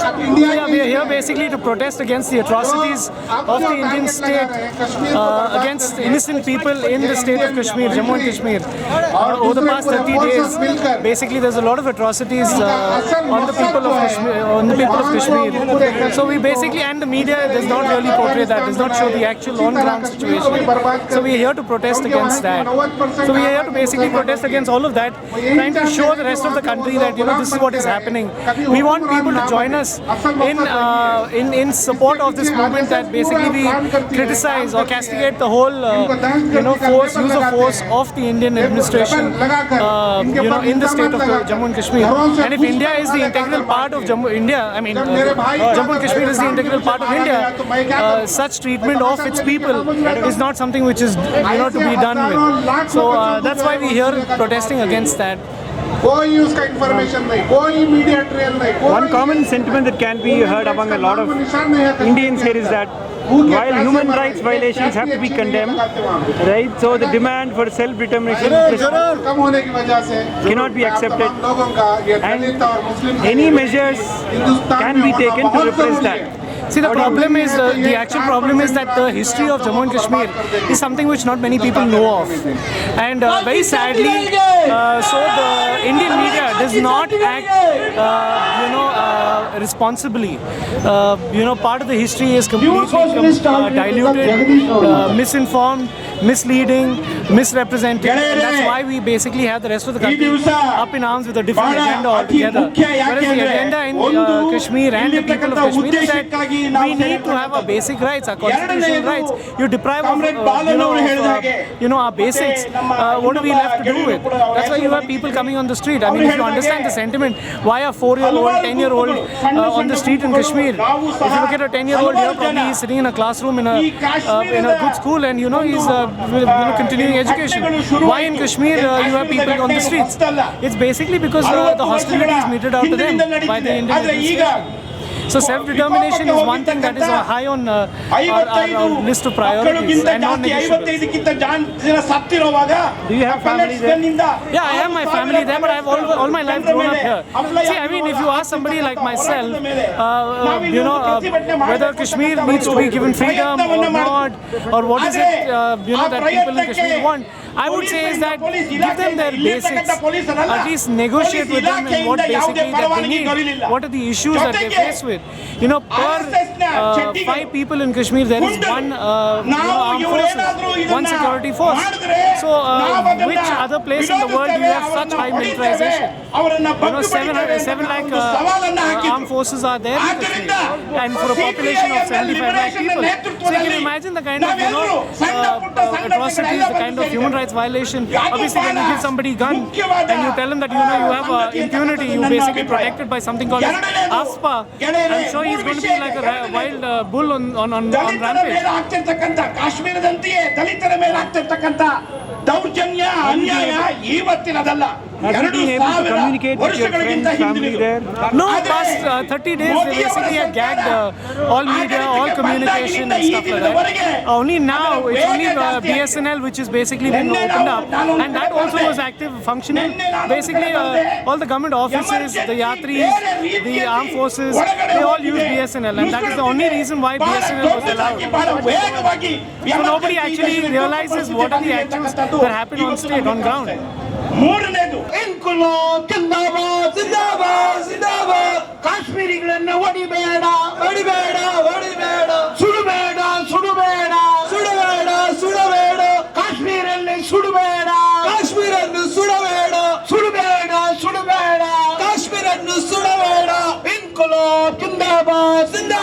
Yeah, we are here basically to protest against the atrocities of the Indian state against innocent people in the state of Kashmir, Jammu and Kashmir. Over the past 30 days, basically there's a lot of atrocities on the people of Kashmir. So we basically, and the media does not really portray that, does not show the actual on-ground situation. So we are here to protest against that. So we are here to basically protest against all of that, trying to show the rest of the country that this is what is happening. We want people to join us in support of this movement, that basically we criticize or castigate the whole use of force of the Indian administration in the state of Jammu and Kashmir. And if India is the integral part of Jammu and Kashmir is the integral part of India, such treatment of its people is not something which is to be done with. So that's why we are here protesting against that. One common sentiment that can be heard among a lot of Indians here is that while human rights violations have to be condemned, right? So the demand for self-determination cannot be accepted, and any measures can be taken to repress that. See, the problem is, the actual problem is that the history of Jammu and Kashmir is something which not many people know of. And very sadly, so the Indian media does not act, responsibly. Part of the history is completely diluted, misinformed, misleading, misrepresented. And that's why we basically have the rest of the country up in arms with a different agenda altogether. Whereas the agenda in Kashmir and the people of Kashmir is that we need to have our basic rights, our constitutional rights. You deprive of, our basics. What do we have to do with? That's why you have people coming on the street. I mean, if you understand the sentiment, why a 4-year-old, 10-year-old on the street in Kashmir? If you look at a 10-year-old here, probably he's sitting in a classroom in a good school, and he's continuing education. Why in Kashmir you have people on the streets? It's basically because the hostility is meted out to them by the Indian administration. So self-determination is one thing that is high on our list of priorities and non-negotiables. Do you have family there? Yeah, I have my family there, but I have all my life grown up here. See, I mean, if you ask somebody like myself, whether Kashmir needs to be given freedom or not, or what is it, that people in Kashmir want, I would say is that give them their basics, at least negotiate with them and what basically that they need, what are the issues that they face with. Per 5 people in Kashmir there is one armed forces, one security force. So which other place in the world do you have such high militarization? 7 lakh armed forces are there in Kashmir, and for a population of 75 lakh people. So you can imagine the kind of atrocities, the kind of human rights violation. Obviously, when you give somebody a gun and you tell them that you have impunity, you basically protected by something called AFSPA. I'm sure he's going to be like a wild bull on rampage. ದೌರ್ಜನ್ಯ ಅನ್ಯಾಯ ಇವತ್ತಿನದಲ್ಲ. Have you been able to communicate with your friends, family there? No, past 30 days they basically have gagged all media, all communication and stuff like that. Only now, it's only BSNL which is basically been opened up, and that also was active, functioning. Basically, all the government offices, the yatris, the armed forces, they all use BSNL, and that is the only reason why BSNL was allowed. So nobody actually realizes what are the actions that happen on state, on ground. ಮೂರನೇದು ಇನ್ಕುಲಾಬ್ ಜಿಂದಾಬಾದ್ ಜಿಂದಾಬಾದ್ ಜಿಂದಾಬಾದ್ ಕಾಶ್ಮೀರಿಗಳನ್ನ ಹೊಡಿಬೇಡ ಹೊಡಿಬೇಡ ಹೊಡಿಬೇಡ ಸುಡಬೇಡ ಸುಡಬೇಡ ಸುಡಬೇಡ ಸುಡಬೇಡ ಕಾಶ್ಮೀರಲ್ಲಿ ಸುಡಬೇಡ ಕಾಶ್ಮೀರನ್ನು ಸುಡಬೇಡ ಸುಡಬೇಡ ಸುಡಬೇಡ ಕಾಶ್ಮೀರನ್ನು ಸುಡಬೇಡ ಇನ್ಕುಲಾಬ್ ಜಿಂದಾಬಾದ್ ಜಿಂದಾಬಾದ್